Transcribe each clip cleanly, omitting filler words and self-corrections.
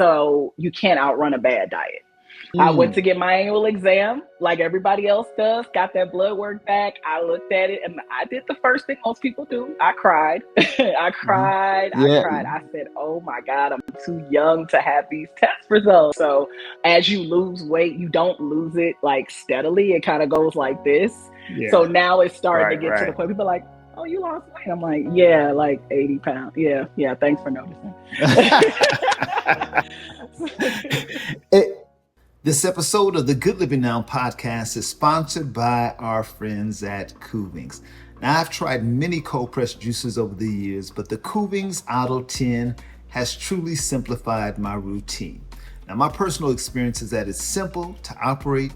So you can't outrun a bad diet. I went to Mm. get my annual exam like everybody else does, got that blood work back. I looked at it and I did the first thing most people do. I cried. I Mhm. cried. I Yeah. cried. I said, oh my God, I'm too young to have these test results. So as you lose weight, you don't lose it like steadily. It kind of goes like this. So Yeah. now it's starting to Right. get to the Right. point people are like, oh, you lost weight. I'm like, yeah, like 80 pounds. Yeah. Yeah. Thanks for noticing. It, this episode of the Good Living Now podcast is sponsored by our friends at Kuvings. Now, I've tried many cold pressed juices over the years, but the Kuvings Auto10 has truly simplified my routine. Now, my personal experience is that it's simple to operate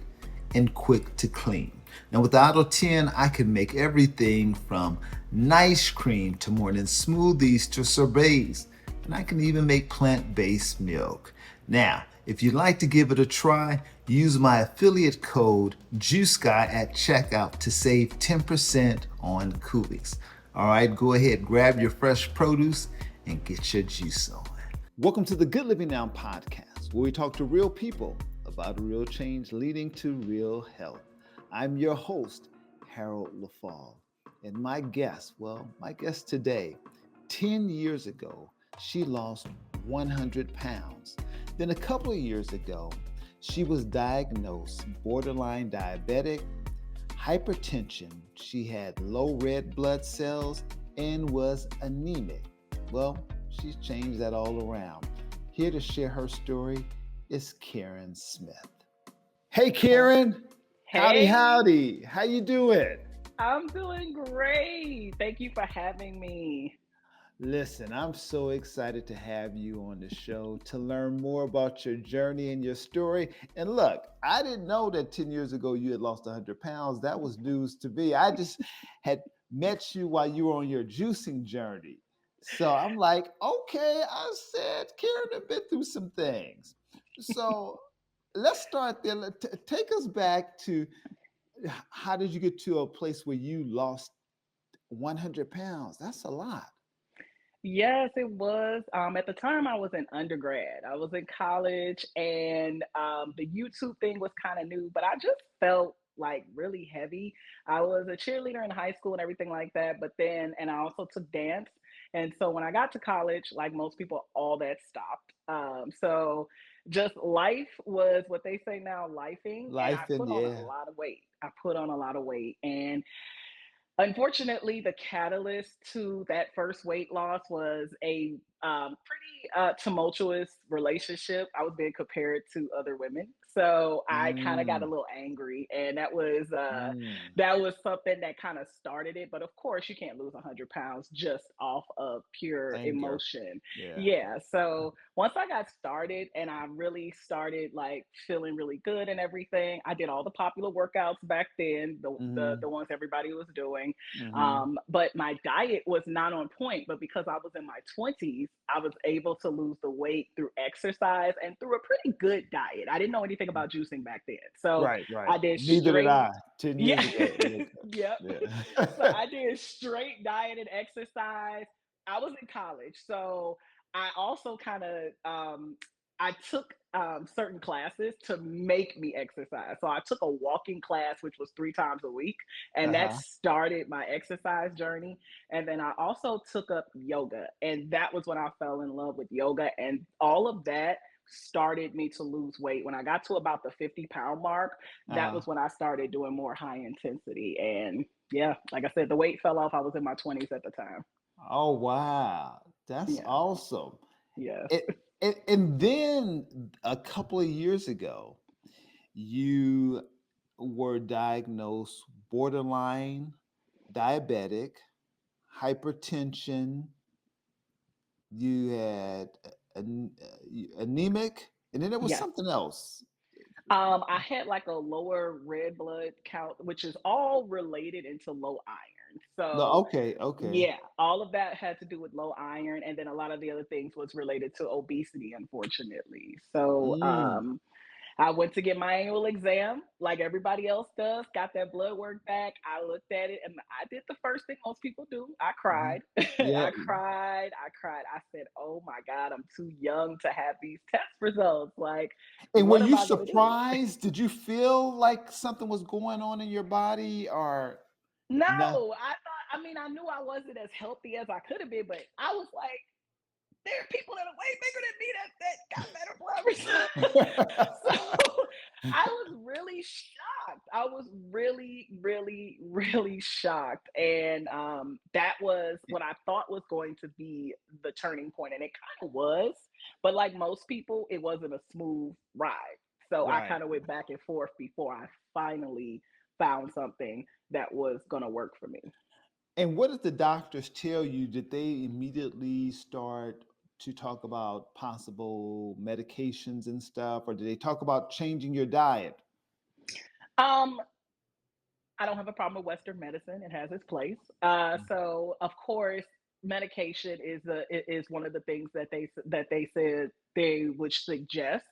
and quick to clean. Now, with the Auto10, I can make everything from nice cream to morning smoothies to sorbets, and I can even make plant-based milk. Now, if you'd like to give it a try, use my affiliate code JUICEGUY at checkout to save 10% on Kuvings. All right, go ahead, grab your fresh produce and get your juice on. Welcome to the Good Living Now podcast, where we talk to real people about real change leading to real health. I'm your host, Harold Leffall, and my guest today, 10 years ago, she lost 100 pounds. Then a couple of years ago, she was diagnosed borderline diabetic, hypertension. She had low red blood cells and was anemic. Well, she's changed that all around. Here to share her story is Karen Smith. Hey, Karen. Howdy, Hey, howdy. How you doing? I'm doing great. Thank you for having me. Listen, I'm so excited to have you on the show to learn more about your journey and your story. And look, I didn't know that 10 years ago you had lost 100 pounds. That was news to me. I just had met you while you were on your juicing journey. So I'm like, okay, I said, Karen had been through some things. So let's start there. Take us back to how did you get to a place where you lost 100 pounds? That's a lot. Yes, it was. At the time, I was in undergrad. I was in college, and the YouTube thing was kind of new, but I just felt like really heavy. I was a cheerleader in high school and everything like that, but then, and I also took dance. And so when I got to college, like most people, all that stopped. So just life was what they say now, lifing, and I Life and put on a yeah. lot of weight. I put on a lot of weight, and unfortunately, the catalyst to that first weight loss was a pretty tumultuous relationship. I was being compared to other women, so I kind of got a Mm, little angry, and mm. that was something that kind of started it. But of course, you can't lose 100 pounds just off of pure Anger. emotion. Yeah. Yeah. So once I got started, and I really started like feeling really good and everything, I did all the popular workouts back then, the Mm-hmm. ones everybody was doing. Mm-hmm. But my diet was not on point. But because I was in my 20s, I was able to lose the weight through exercise and through a pretty good diet. I didn't know anything about juicing back then. So Right, right. I did Neither did straight, I 10 yeah, years ago. yep. So Yeah. I did straight diet and exercise. I was in college. So I also kind of, I took certain classes to make me exercise. So I took a walking class, which was 3 times a week, and that Uh-huh. started my exercise journey. And then I also took up yoga, and that was when I fell in love with yoga. And all of that started me to lose weight. When I got to about the 50-pound mark, that Uh-huh. was when I started doing more high intensity. And yeah, like I said, the weight fell off. I was in my 20s at the time. Oh wow. That's Yeah. awesome. Yes. And then a couple of years ago, you were diagnosed borderline diabetic, hypertension, you had anemic, and then there was Yes. something else. I had like a lower red blood count, which is all related into low iron. No, So, okay, okay. yeah, all of that had to do with low iron, and then a lot of the other things was related to obesity, unfortunately. So, Mm. I went to get my annual exam like everybody else does, got that blood work back. I looked at it and I did the first thing most people do. I Mhm. cried. Yeah. I cried. I cried. I said, oh my God, I'm too young to have these test results. Like, And were what am you I going to do? surprised? Did you feel like something was going on in your body or No, no? I mean, I knew I wasn't as healthy as I could have been, but I was like, there are people that are way bigger than me that got better blood results. So I was really shocked. I was really, really, really shocked. And that was what I thought was going to be the turning point. And it kind of was. But like most people, it wasn't a smooth ride. So I Right. kind of went back and forth before I finally found something that was going to work for me. And what did the doctors tell you? Did they immediately start to talk about possible medications and stuff, or did they talk about changing your diet? Um, I don't have a problem with Western medicine. It has its place. So of course, medication is one of the things that they said they would suggest.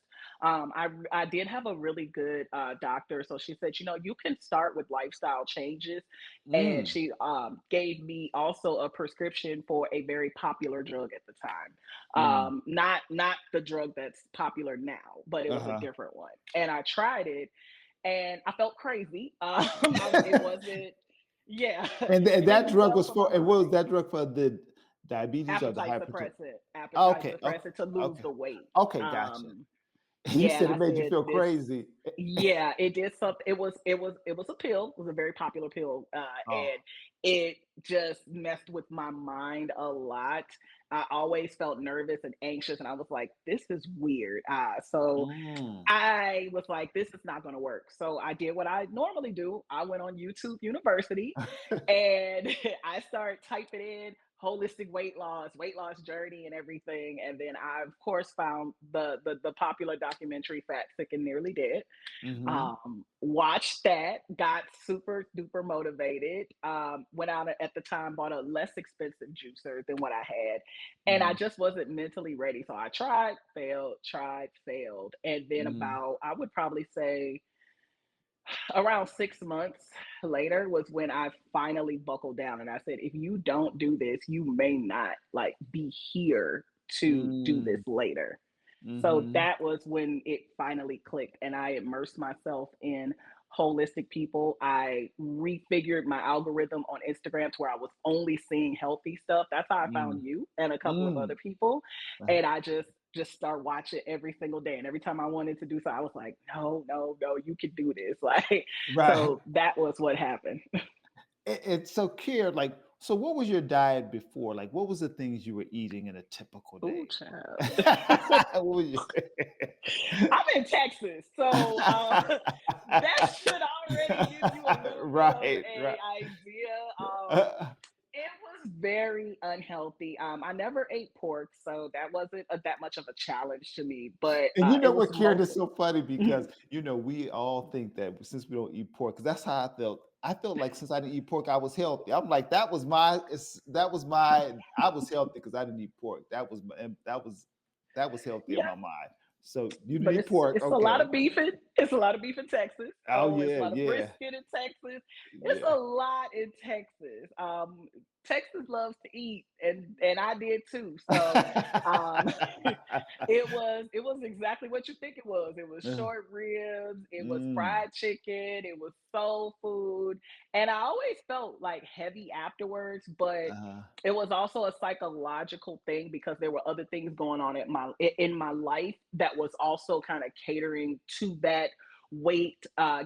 I did have a really good doctor, so she said, you know, you can start with lifestyle changes, and Mm, she gave me also a prescription for a very popular drug at the time. mm, Not the drug that's popular now, but it was a uh-huh. different one, and I tried it and I felt crazy. It wasn't, yeah, And it made that me drug well was for my for, and what was mind. that drug for, the diabetes or the Appetite hypertension? suppressant, appetite Okay, okay, suppressant to lose okay, the weight. okay, gotcha. Um, You yeah, and said it I made you said feel this. crazy. Yeah, it did something. It was a pill. It was a very popular pill, Oh, and it just messed with my mind a lot. I always felt nervous and anxious, and I was like, "This is weird." So mm. I was like, this is not going to work. So I did what I normally do. I went on YouTube University and I started typing in holistic weight loss journey and everything. And then I of course found the popular documentary Fat, Sick and Nearly Dead. Hmm. Watched that, got super duper motivated. Went out at the time, bought a less expensive juicer than what I had, and I Hmm. just wasn't mentally ready. So I tried, failed, and then Hmm. about I would probably say around 6 months later was when I finally buckled down and I said, if you don't do this, you may not like be here to do this Mm, later. So hmm. that was when it finally clicked and I immersed myself in holistic people. I refigured my algorithm on Instagram to where I was only seeing healthy stuff. That's how I Mm, found you and a couple of mm. other people. And I just start watching every single day. And every time I wanted to do so, I was like, no, no, no, you can do this. Like, Right. so that was what happened. It's so clear. Like, so what was your diet before? Like, what was the things you were eating in a typical Ooh, day? child. What was your- I'm in Texas, so that should already give you a little bit of Right, a right. idea. It was very unhealthy. I never ate pork, so that wasn't that much of a challenge to me. But And you it know was what, Karen, is mostly. so funny because we all think that since we don't eat pork, because that's how I felt. I felt like since I didn't eat pork, I was healthy. I'm like, I was healthy because I didn't eat pork. That was healthy in Yeah, my mind. So you didn't but eat pork, it's a lot okay? of beef in it's a lot of beef in Texas. Oh So it's a yeah, lot of yeah, brisket in Texas. It's yeah. a lot in Texas. Texas loves to eat, and I did too. So um, it was exactly what you think it was. It was Uh, short ribs. It was mm, fried chicken. It was soul food, and I always felt like heavy afterwards, but uh, it was also a psychological thing because there were other things going on in my life that was also kind of catering to that weight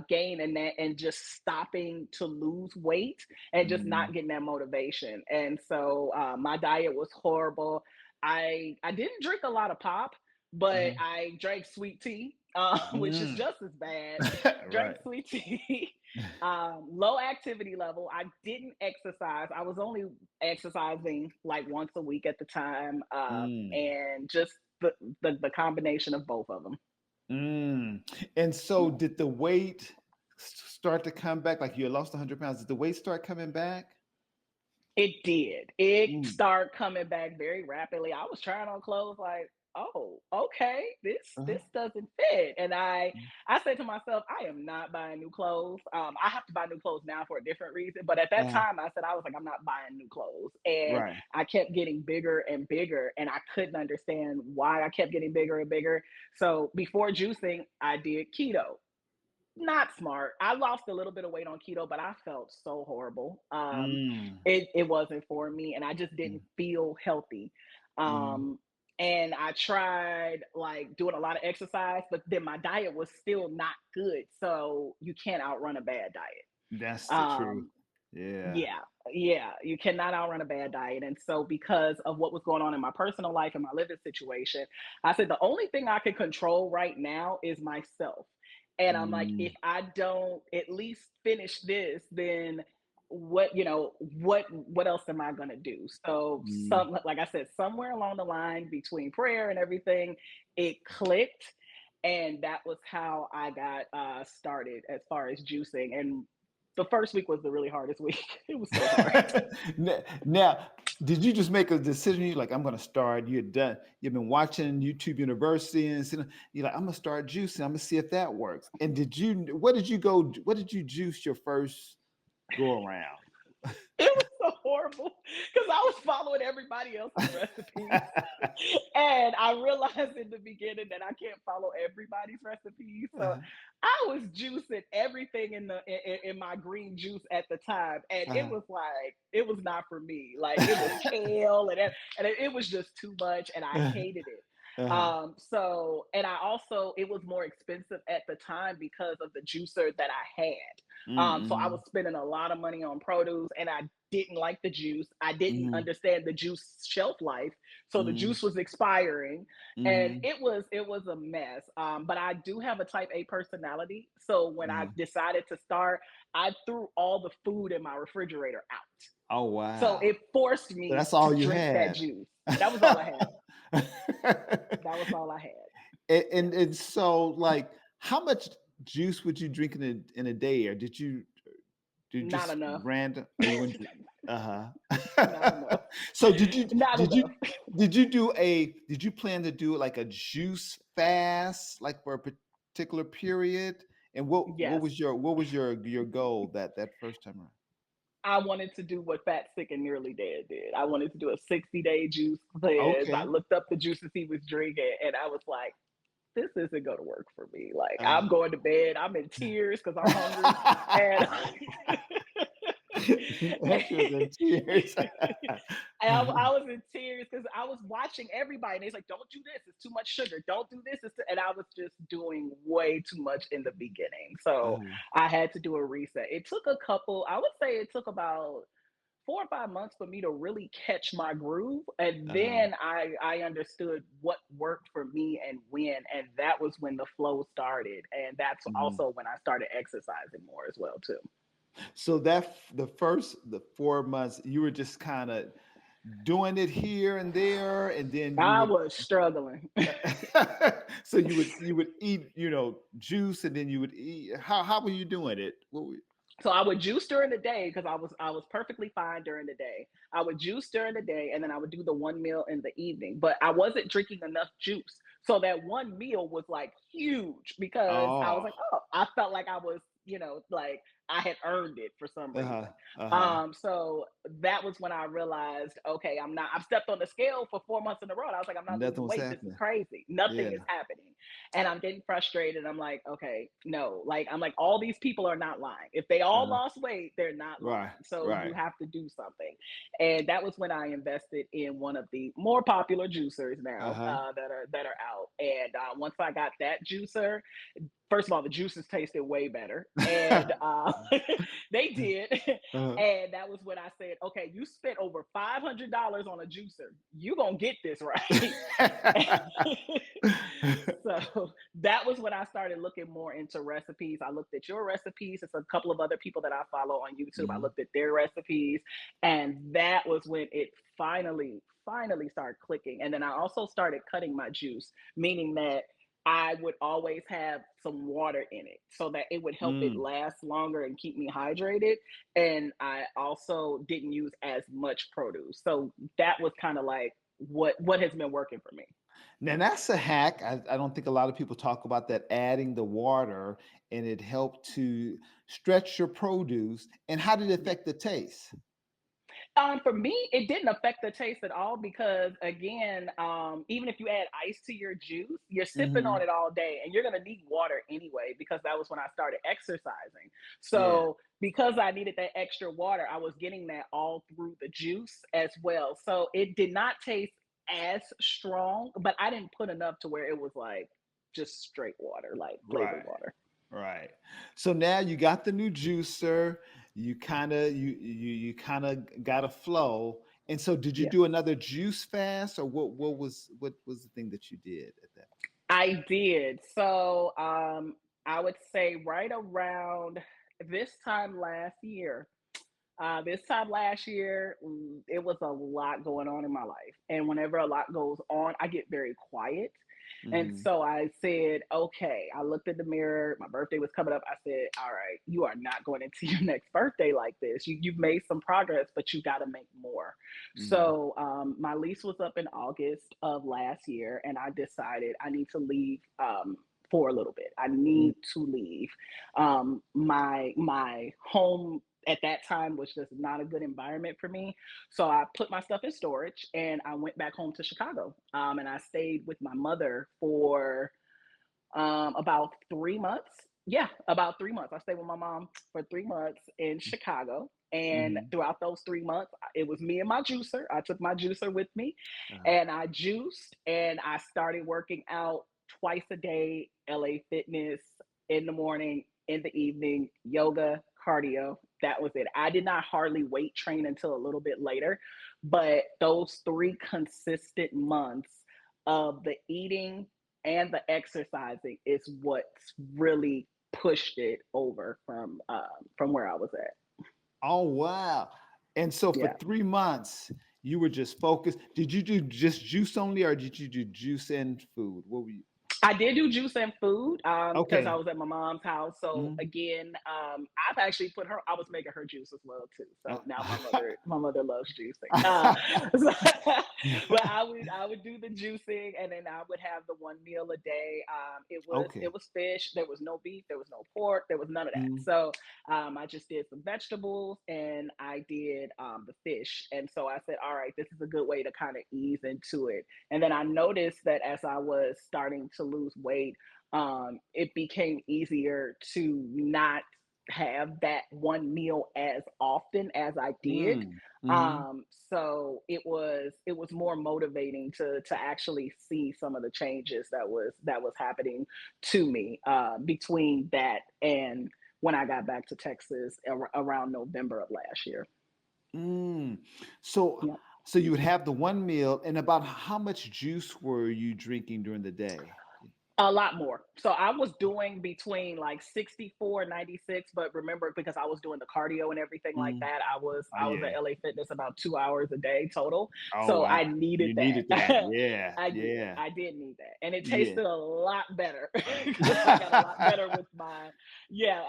gain and just stopping to lose weight and just not mm, getting that motivation. And so my diet was horrible. I didn't drink a lot of pop, but uh, I drank sweet tea, which is mm. just as bad. Drank Right. sweet tea. Low activity level. I didn't exercise. I was only exercising like once a week at the time, Mm. and just the combination of both of them. Mm. And so did the weight start to come back? Like you lost 100 pounds. Did the weight start coming back? It did. It Mm. started coming back very rapidly. I was trying on clothes like, oh, okay, this Uh-huh. doesn't fit. And I said to myself, I am not buying new clothes. I have to buy new clothes now for a different reason. But at that Uh-huh. time, I said I was like, I'm not buying new clothes. And Right. I kept getting bigger and bigger, and I couldn't understand why I kept getting bigger and bigger. So before juicing, I did keto. Not smart. I lost a little bit of weight on keto, but I felt so horrible. Mm. It wasn't for me, and I just didn't Mm. feel healthy. Mm. Um, and I tried like doing a lot of exercise, but then my diet was still not good. So you can't outrun a bad diet. That's the truth. Um, Yeah. yeah, yeah, you cannot outrun a bad diet. And so, because of what was going on in my personal life and my living situation, I said the only thing I can control right now is myself. And I'm like, if Mm. I don't at least finish this, then what else am I going to do? So, Mm. some, like I said, somewhere along the line between prayer and everything, it clicked. And that was how I got started as far as juicing. And the first week was the really hardest week. It was so hard. Now, did you just make a decision? You're like, I'm going to start. You're done. You've been watching YouTube University, and you're like, I'm going to start juicing. I'm going to see if that works. And what did you go? What did you juice your first go around? It was so horrible because I was following everybody else's recipes. And I realized in the beginning that I can't follow everybody's recipes. So Uh-huh. I was juicing everything in my green juice at the time. And it Uh-huh. was like, it was not for me. Like it was kale and it was just too much. And I hated it. Uh-huh. And I also, it was more expensive at the time because of the juicer that I had. So I was Mm-hmm. spending a lot of money on produce, and I didn't like the juice. I didn't Mm-hmm. understand the juice shelf life. So the Mm-hmm. juice was expiring, and Mm-hmm. it was a mess. But I do have a type A personality. So when I decided to start, I threw all the food in my refrigerator out. Oh So wow. it forced So me that's to all you drink that had. juice. That was all I had. That was all I had. Yeah. And so like how much juice would you drink in a day, or did you Not just enough. random, or you went Not uh-huh. enough. So Not did you enough. did you plan to do like a juice fast like for a particular period? And Yes. what was your goal that first time around? I wanted to do what Fat, Sick, and Nearly Dead did. I wanted to do a 60-day juice cleanse. I Okay. looked up the juices he was drinking, and I was like, this isn't going to work for me. Like, I'm Uh-huh. going to bed. I'm in tears because I'm hungry. And, That was in tears. I was in tears because I was watching everybody, and they's like, "Don't do this; it's too much sugar. Don't do this." And I was just doing way too much in the beginning, so Uh-huh. I had to do a reset. It took a couple. I would say it took about 4 or 5 months for me to really catch my groove, and Uh-huh. then I understood what worked for me and when, and that was when the flow started, and that's Mhm. also when I started exercising more as well too. So the 4 months you were just kind of doing it here and there, and then you I would was struggling. so you would eat, juice, and then you would eat. How were you doing it? So I would juice during the day because I was perfectly fine during the day. I would juice during the day, and then I would do the one meal in the evening. But I wasn't drinking enough juice. So that one meal was like huge because I was Oh, like, oh, I felt like I was, like I had earned it for some uh-huh, reason. uh-huh. So that was when I realized, okay, I've stepped on the scale for 4 months in a row. And I was like, I'm not Nothing losing was weight. This is happening. crazy. Nothing is Yeah. happening. And I'm getting frustrated. I'm like, okay, no, like I'm like, all these people are not lying. If they all Uh-huh. lost weight, they're not Right, lying. So you right. have to do something. And that was when I invested in one of the more popular juicers now Uh-huh. that are out. And once I got that juicer, first of all, the juices tasted way better, and they did. Uh-huh. And that was when I said, "Okay, you spent over $500 on a juicer. You gonna get this right." So that was when I started looking more into recipes. I looked at your recipes. It's a couple of other people that I follow on YouTube. I Mhm. looked at their recipes, and that was when it finally started clicking. And then I also started cutting my juice, meaning that I would always have some water in it so that it would help it Mm. last longer and keep me hydrated. And I also didn't use as much produce. So that was kind of like what has been working for me. Now that's a hack. I don't think a lot of people talk about that, adding the water, and it helped to stretch your produce. And how did it Yeah. affect the taste? For me, it didn't affect the taste at all because, again, even if you add ice to your juice, you're sipping on Hmm. it all day and you're going to need water anyway because that was when I started exercising. Yeah. So, because I needed that extra water, I was getting that all through the juice as well. So, it did not taste as strong, but I didn't put enough to where it was like just straight water, like flavored Right. water. Right. So now you got the new juicer. You kind of got a flow. And so did you Yeah. do another juice fast, or what was the thing that you did at that I did. So I would say right around this time last year. It was a lot going on in my life. And whenever a lot goes on, I get very quiet. And point? so I said, okay, I looked in the mirror. My birthday was coming up. I said, all right, you are not going into your next birthday like this. You've made some progress, but you got to make more. Hmm. So my lease was up in August of last year, and I decided I need to leave. For a little bit, I Hmm. need to leave. My home at that time was just not a good environment for me. So I put my stuff in storage and I went back home to Chicago. And I stayed with my mother for about 3 months. Yeah, about 3 months. I stayed with my mom for 3 months in Chicago. And Hmm. throughout those 3 months, it was me and my juicer. I took my juicer with me Uh, and I juiced and I started working out twice a day, LA Fitness in the morning, in the evening, yoga, cardio. That was it. I did not hardly weight train until a little bit later, but those 3 consistent months of the eating and the exercising is what's really pushed it over from where I was at. oh wow. And so for Yeah. 3 months, you were just focused. Did you do just juice only, or did you do juice and food? What were you? I did do juice and food because I Okay. was at my mom's house. So Mhm. again, I've actually put her. I was making her juice as well too. So now Uh, my mother loves juicing. So, but I would do the juicing, and then I would have the one meal a day. It Okay. was fish. There was no beef. There was no pork. There was none of that. Mhm. So I just did some vegetables, and I did the fish. And so I said, all right, this is a good way to kind of ease into it. And then I noticed that as I was starting to lose weight, it became easier to not have that one meal as often as I did. Mm. Mhm. So it was more motivating to actually see some of the changes that was happening to me between that and when I got back to Texas around November of last year. Mm. So Yeah. so you would have the one meal, and about how much juice were you drinking during the day? A lot more. So I was doing between like 64 96, but remember because I was doing the cardio and everything like Mm. that, I was Oh I was yeah. at LA Fitness about 2 hours a day total. Oh So wow. I needed You needed that. that. Yeah. I did. Yeah. I did need that. And it Yeah. tasted a lot better because I got a lot better with my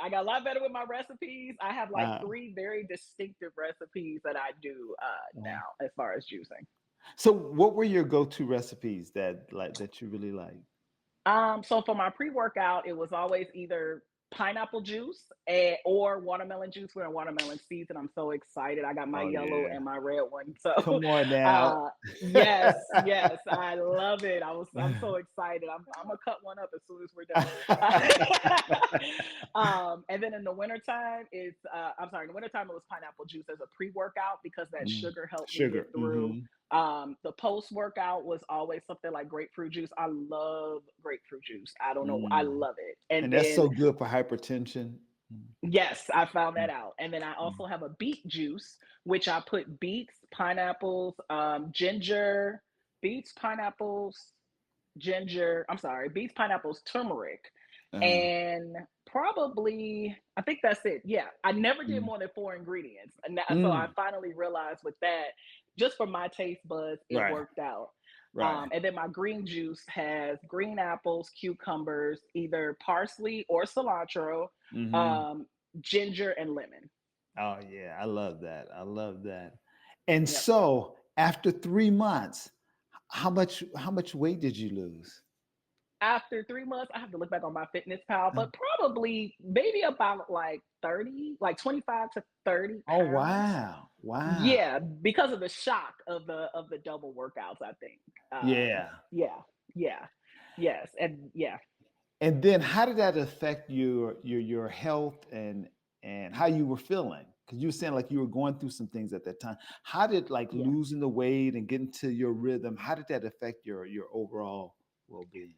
I got a lot better with my recipes. I have like Uh, three very distinctive recipes that I do uh, now as far as juicing. so what were your go-to recipes that you really like? So for my pre-workout, it was always either pineapple juice or watermelon juice. We're in watermelon season. I'm so excited. I got my Oh yellow yeah. and my red one. So Come on now. uh yes, yes, I love it. I'm so excited. I'm gonna cut one up as soon as we're done. And then in the wintertime, in the wintertime it was pineapple juice as a pre-workout because that Mm. sugar helped me get Sugar. through. Hmm. The post workout was always something like grapefruit juice. I love grapefruit juice. I don't know. I Mm. love it. And And that's then, so good for hypertension. Mm. yes, I found that Mm. out. And then I Mm. also have a beet juice, which I put beets, pineapples, ginger, beets, pineapples, ginger. I'm sorry, beets, pineapples, turmeric, Uh, and probably I think that's it. Yeah, I never did mm. more than four ingredients, and so I Mm. finally realized with that, just for my taste buds, it Right. worked out. Right. And then my green juice has green apples, cucumbers, either parsley or cilantro, Hmm. um, ginger, and lemon. Oh yeah, I love that. I love that. And Yep. so after 3 months, How much weight did you lose? After 3 months, I have to look back on my fitness pal, Uh, but probably maybe about like 30, like 25 to 30 Oh pounds. wow. Wow. Yeah, because of the shock of the double workouts, I think. Yeah. Yeah, yeah, yes, and yeah, And then how did that affect your health and how you were feeling? Because you were saying like you were going through some things at that time. How did like yeah. losing the weight and getting to your rhythm, how did that affect your overall well-being?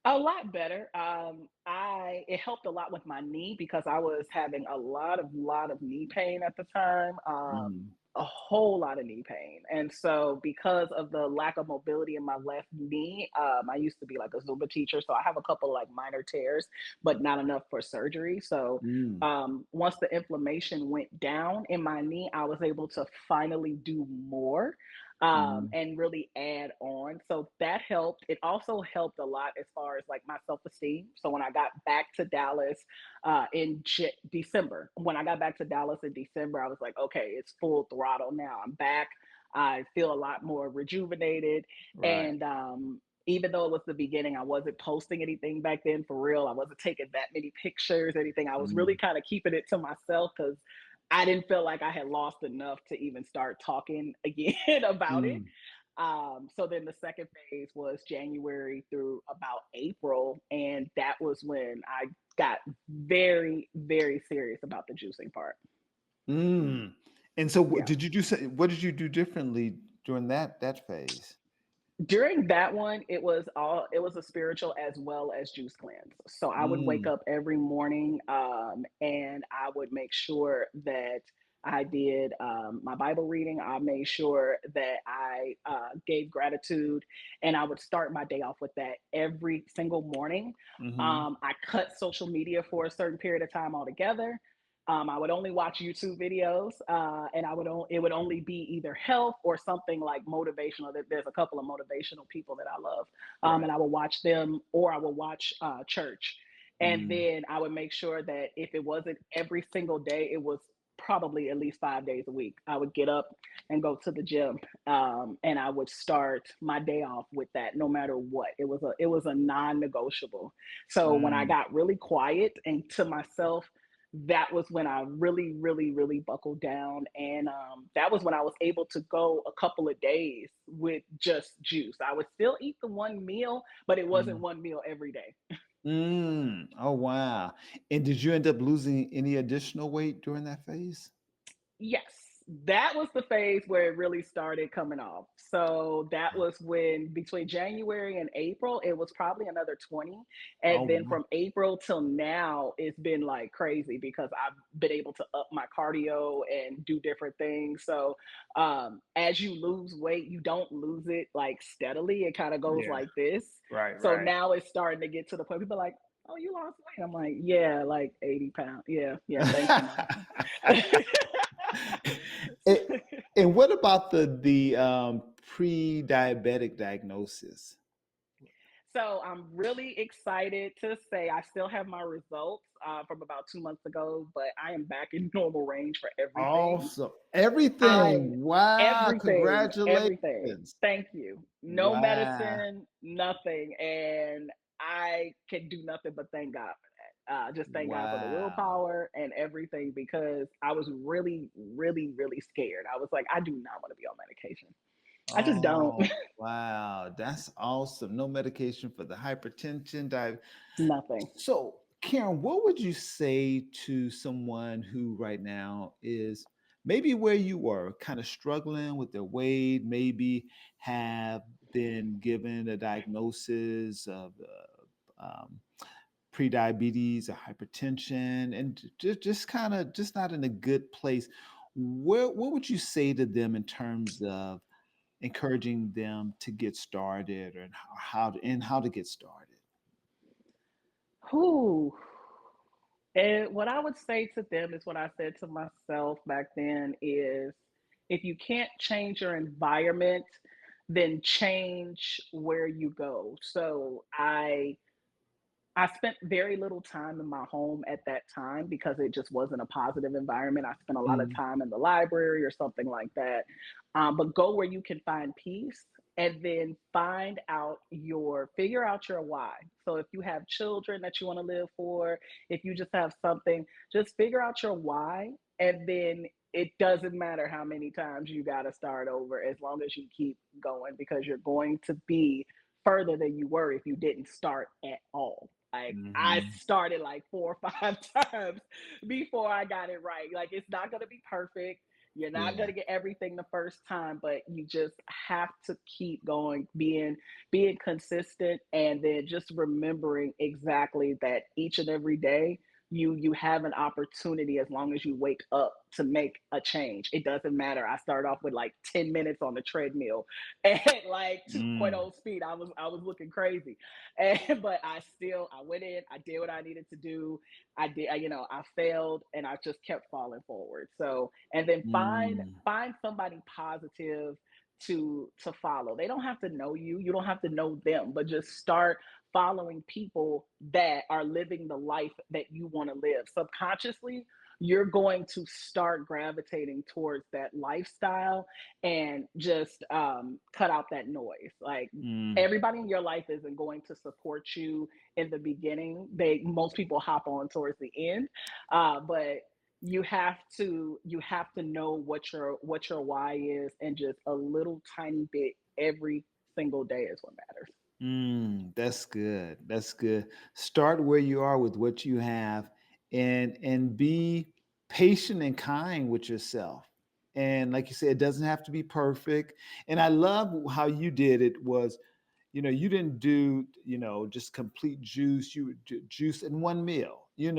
A lot better. I It helped a lot with my knee because I was having a lot of knee pain at the time. Mhm. A whole lot of knee pain, and so because of the lack of mobility in my left knee, I used to be like a Zumba teacher, so I have a couple like minor tears, but not enough for surgery. So Mm. once the inflammation went down in my knee, I was able to finally do more Mhm. and really add on. So that helped. It also helped a lot as far as like my self esteem. So when I got back to Dallas December, when I got back to Dallas in December, I was like, okay, it's full throttle now. I'm back. I feel a lot more rejuvenated. Right. And even though it was the beginning, I wasn't posting anything back then for real. I wasn't taking that many pictures, anything. I was really Mm. kind of keeping it to myself because I didn't feel like I had lost enough to even start talking again about it. Mm. So then the second phase was January through about April. And that was when I got very, very serious about the juicing part. Mm. And so Yeah. what did you do differently during that phase? During that one, it was a spiritual as well as juice cleanse. So I would wake Mm. up every morning and I would make sure that I did my Bible reading. I made sure that I gave gratitude, and I would start my day off with that every single morning. Mhm. I cut social media for a certain period of time altogether. I would only watch YouTube videos, and it would only be either health or something like motivational. There's a couple of motivational people that I love, and Right. I would watch them, or I would watch church, and Mm. then I would make sure that if it wasn't every single day, it was probably at least 5 days a week. I would get up and go to the gym, and I would start my day off with that, no matter what. It was a non-negotiable. So when I Mm. got really quiet and to myself, that was when I really, really, really buckled down. And that was when I was able to go a couple of days with just juice. I would still eat the one meal, but it wasn't Mm. one meal every day. Mm. Oh, wow. And did you end up losing any additional weight during that phase? Yes, that was the phase where it really started coming off. So that was when between January and April, it was probably another 20. Oh, And then wow. from April till now, it's been like crazy because I've been able to up my cardio and do different things. So as you lose weight, you don't lose it like steadily. It kind of goes Yeah. like this. Right, So right. now it's starting to get to the point people are like, oh, you lost weight. I'm like, yeah, like 80 pounds. Yeah, yeah, thanks for noticing. And and what about the pre-diabetic diagnosis? So I'm really excited to say I still have my results from about 2 months ago, but I am back in normal range for everything. Awesome. I Everything. Wow, everything. congratulations. Thank you. No Wow. medicine, nothing, and I can do nothing but thank God for that. Just thank God for the Wow. willpower and everything because I was really, really, really scared. I was like, I do not want to be on medication. I just don't. Oh, wow. That's awesome. No medication for the hypertension, Nothing. So, Karen, what would you say to someone who right now is maybe where you were, kind of struggling with their weight, maybe have been given a diagnosis of pre-diabetes or hypertension, and just kind of just not in a good place? What would you say to them in terms of encouraging them to get started, and how to get started? Who? And what I would say to them is what I said to myself back then is if you can't change your environment, then change where you go. So I spent very little time in my home at that time because it just wasn't a positive environment. I spent a lot of Mm. time in the library or something like that. But go where you can find peace and then figure out your why. So if you have children that you want to live for, if you just have something, just figure out your why, and then it doesn't matter how many times you got to start over as long as you keep going, because you're going to be further than you were if you didn't start at all. Like I Hmm. started like 4 or 5 times before I got it right. Like it's not going to be perfect. You're not going Yeah. to get everything the first time, but you just have to keep going, being consistent, and then just remembering exactly that each and every day you have an opportunity as long as you wake up to make a change. It doesn't matter. I started off with like 10 minutes on the treadmill at like Mm. 2.0 speed. I was looking crazy. And but I went in, I did what I needed to do. I failed and I just kept falling forward. So, and then Mm. find somebody positive to follow. They don't have to know you. You don't have to know them, but just start following people that are living the life that you want to live. Subconsciously, you're going to start gravitating towards that lifestyle, and just cut out that noise. Like Mm. everybody in your life isn't going to support you in the beginning. Most people hop on towards the end, but you have to know what your why is, and just a little tiny bit every single day is what matters. Mm, that's good. That's good. Start where you are with what you have, and be patient and kind with yourself. And like you said, it doesn't have to be perfect. And I love how you did it was, you didn't do, just complete juice. You would juice in one meal, Yeah.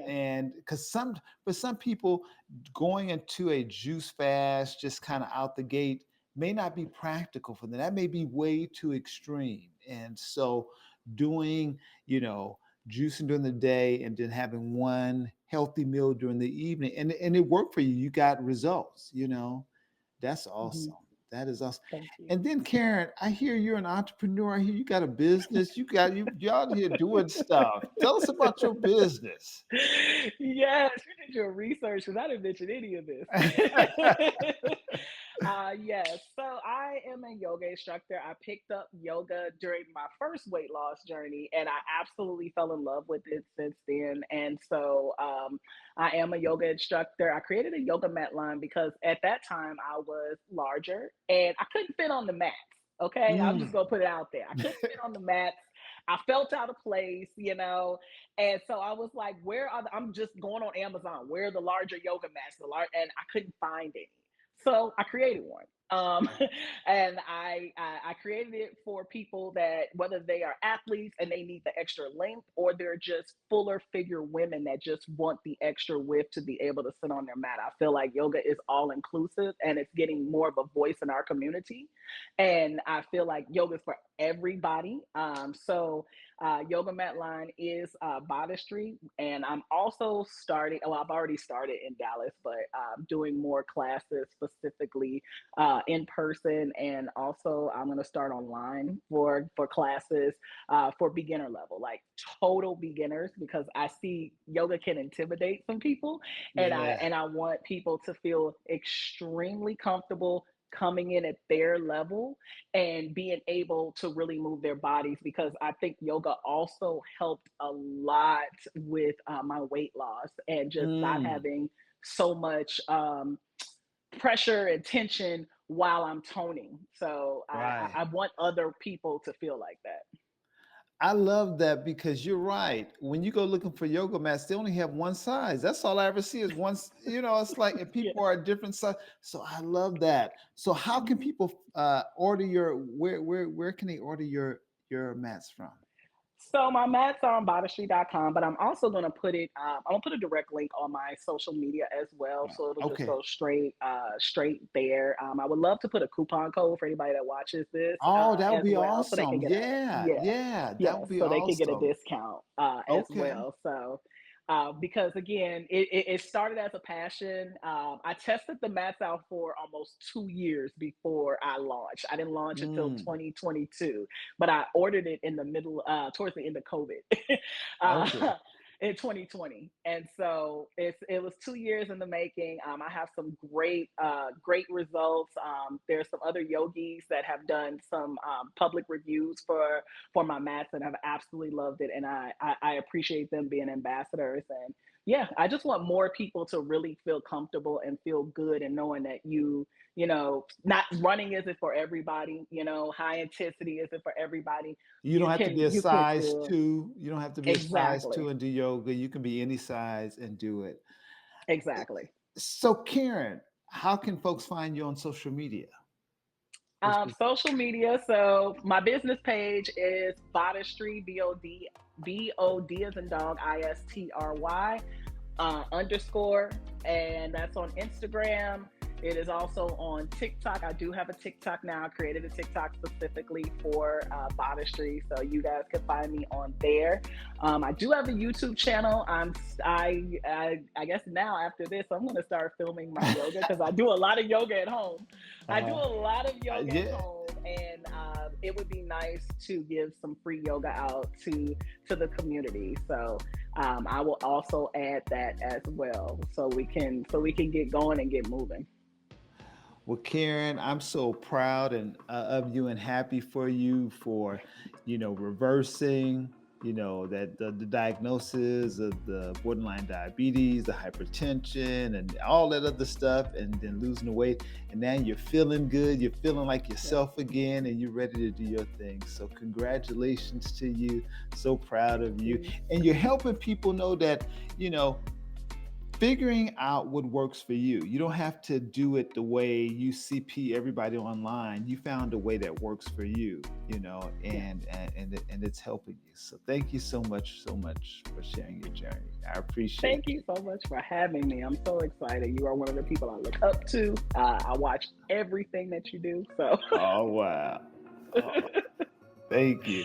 and because for some people, going into a juice fast just kind of out the gate may not be practical for them. That may be way too extreme. And so doing, you know, juicing during the day and then having one healthy meal during the evening, and it worked for you. You got results. That's Hmm. awesome. That is awesome. Thank you. And then Karen, I hear you're an entrepreneur. I hear you got a business. You out here doing stuff. Tell us about your business. Yes, you did your research because I didn't mention any of this. Yes, so I am a yoga instructor. I picked up yoga during my first weight loss journey, and I absolutely fell in love with it since then. And so I am a yoga instructor. I created a yoga mat line because at that time I was larger and I couldn't fit on the mats. Okay, I'm just Mm. gonna put it out there. I couldn't fit on the mats. I felt out of place. And so I was like, I'm just going on Amazon. Where are the larger yoga mats? And I couldn't find any. So I created one. And I created it for people that, whether they are athletes and they need the extra length, or they're just fuller figure women that just want the extra width to be able to sit on their mat. I feel like yoga is all inclusive and it's getting more of a voice in our community. And I feel like yoga is for everybody. Yoga Mat Line is Bodistry, and I'm also starting. Well, I've already started in Dallas, but doing more classes specifically in person, and also I'm going to start online for classes for beginner level, like total beginners, because I see yoga can intimidate some people, and I Yeah. and I want people to feel extremely comfortable coming in at their level and being able to really move their bodies, because I think yoga also helped a lot with my weight loss and just not Mm. having so much pressure and tension while I'm toning. So Right. I want other people to feel like that. I love that because you're right. When you go looking for yoga mats, they only have one size. That's all I ever see is one. It's like if Yeah. people are a different size. So I love that. So how can Mhm. people order where can they order your mats from? So my mats are on bodystreet.com, but I'm also going to I'm going to put a direct link on my social media as well. So it'll just Okay. go straight there. I would love to put a coupon code for anybody that watches this Oh, that would as be well. So they can awesome. get Yeah, yeah, yeah, that yeah. would be So they can get a awesome. discount as Okay. well. So, because again, it started as a passion. I tested the mats out for almost 2 years before I launched. I didn't launch until Mm, 2022, but I ordered it in the middle, towards the end of COVID. uh, okay. in 2020, and so it was 2 years in the making. I have some great results. There's some other yogis that have done some public reviews for my mats, and I've absolutely loved it. And I appreciate them being ambassadors. And yeah, I just want more people to really feel comfortable and feel good, and knowing that not running isn't for everybody. High intensity isn't for everybody. You don't have to be a You can size feel two. You don't have to be a size two exactly, and do yoga. You can be any size and do it. exactly. So, Karen, how can folks find you on social media? Social media. So my business page is Bodistry, BOD as in dog, ISTRY underscore, and that's on Instagram. It is also on TikTok. I do have a TikTok now. I created a TikTok specifically for Bodistry, so you guys can find me on there. I do have a YouTube channel. I guess now after this, I'm going to start filming my yoga because I do a lot of yoga at home. I do a lot of yoga at Yeah. home, and it would be nice to give some free yoga out to the community. So I will also add that as well, so we can get going and get moving. Well, Karen, I'm so proud of you and happy for you for, reversing, that the diagnosis of the borderline diabetes, the hypertension, and all that other stuff, and then losing the weight. And now you're feeling good. You're feeling like Yeah. yourself again, and you're ready to do your thing. So congratulations to you. So proud of you. And you're helping people know that, figuring out what works for you. You don't have to do it the way you CP everybody online. You found a way that works for you, Yeah. and it's helping you. So thank you so much for sharing your journey. I appreciate Thank you you. so much for having me. I'm so excited. You are one of the people I look up to. I watch everything that you do. So Oh wow. Oh, thank you.